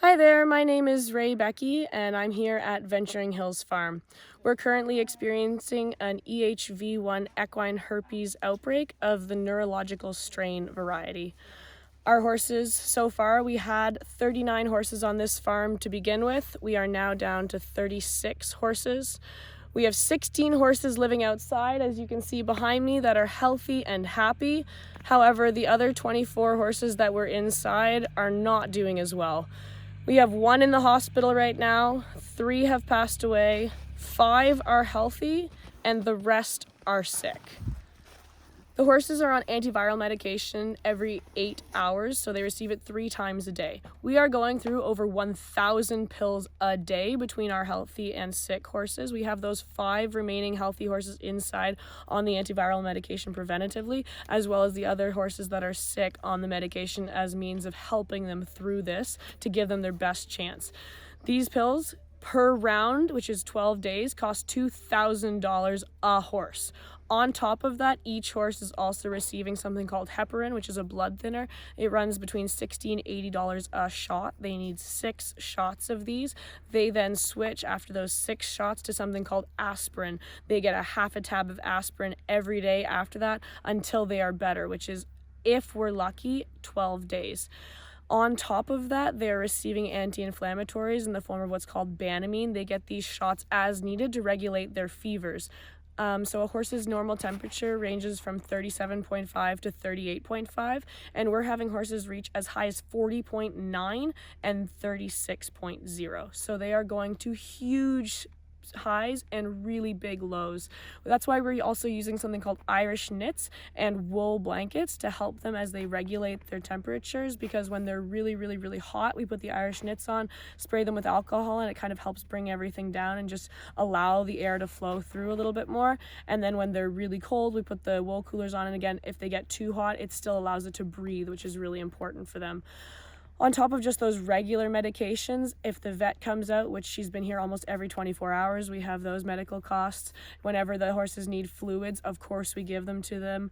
Hi there, my name is Rae Becke and I'm here at Venturing Hills Farm. We're currently experiencing an EHV1 equine herpes outbreak of the neurological strain variety. Our horses, so far we had 39 horses on this farm to begin with. We are now down to 36 horses. We have 16 horses living outside, as you can see behind me, that are healthy and happy. However, the other 24 horses that were inside are not doing as well. We have 1 in the hospital right now, 3 have passed away, 5 are healthy, and the rest are sick. The horses are on antiviral medication every 8 hours, so they receive it 3 times a day. We are going through over 1,000 pills a day between our healthy and sick horses. We have those 5 remaining healthy horses inside on the antiviral medication preventatively, as well as the other horses that are sick on the medication as means of helping them through this to give them their best chance. These pills per round, which is 12 days, cost $2,000 a horse. On top of that, each horse is also receiving something called heparin, which is a blood thinner. It runs between $60 and $80 a shot. They need 6 shots of these. They then switch after those 6 shots to something called aspirin. They get a half a tab of aspirin every day after that until they are better, which is, if we're lucky, 12 days. On top of that, they're receiving anti-inflammatories in the form of what's called Banamine. They get these shots as needed to regulate their fevers. So a horse's normal temperature ranges from 37.5 to 38.5, and we're having horses reach as high as 40.9 and 36.0. So they are going to huge highs and really big lows. That's why we're also using something called Irish knits and wool blankets to help them as they regulate their temperatures, because when they're really hot, we put the Irish knits on, spray them with alcohol, and it kind of helps bring everything down and just allow the air to flow through a little bit more. And then when they're really cold, we put the wool coolers on, and again, if they get too hot, it still allows it to breathe, which is really important for them. On top of just those regular medications, if the vet comes out, which she's been here almost every 24 hours, we have those medical costs. Whenever the horses need fluids, of course we give them to them,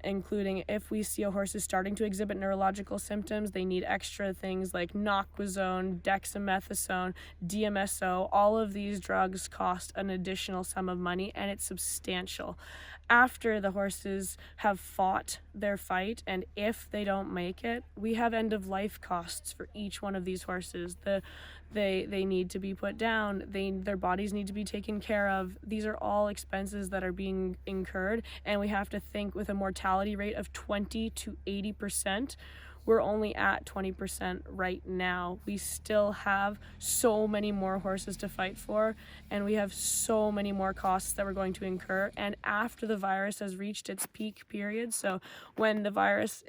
including if we see a horse is starting to exhibit neurological symptoms, they need extra things like naloxone, dexamethasone, DMSO. All of these drugs cost an additional sum of money, and it's substantial. After the horses have fought their fight, and if they don't make it, we have end-of-life costs for each one of these horses. They need to be put down, their bodies need to be taken care of. These are all expenses that are being incurred, and we have to think with a mortality rate of 20 to 80%. We're only at 20% right now. We still have so many more horses to fight for, and we have so many more costs that we're going to incur. And after the virus has reached its peak period, so when the virus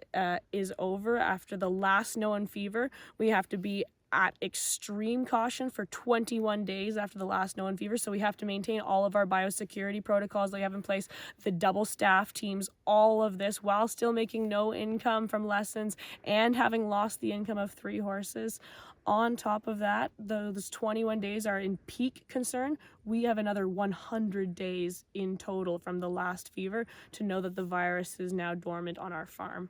is over, after the last known fever, we have to be at extreme caution for 21 days after the last known fever. So we have to maintain all of our biosecurity protocols that we have in place, the double staff teams, all of this while still making no income from lessons and having lost the income of 3 horses. On top of that, those 21 days are in peak concern. We have another 100 days in total from the last fever to know that the virus is now dormant on our farm.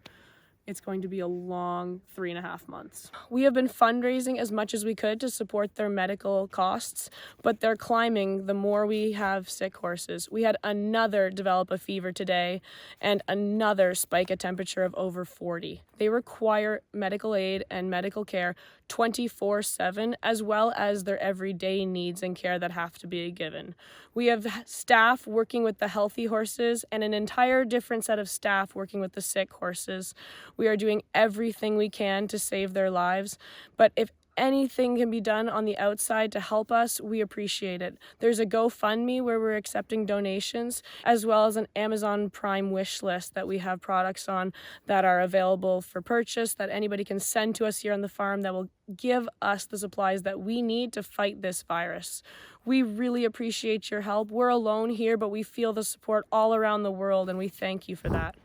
It's going to be a long 3.5 months. We have been fundraising as much as we could to support their medical costs, but they're climbing the more we have sick horses. We had another develop a fever today and another spike a temperature of over 40. They require medical aid and medical care 24/7, as well as their everyday needs and care that have to be given. We have staff working with the healthy horses and an entire different set of staff working with the sick horses. We are doing everything we can to save their lives, but if anything can be done on the outside to help us, we appreciate it. There's a GoFundMe where we're accepting donations, as well as an Amazon Prime wish list that we have products on that are available for purchase that anybody can send to us here on the farm that will give us the supplies that we need to fight this virus. We really appreciate your help. We're alone here, but we feel the support all around the world, and we thank you for that.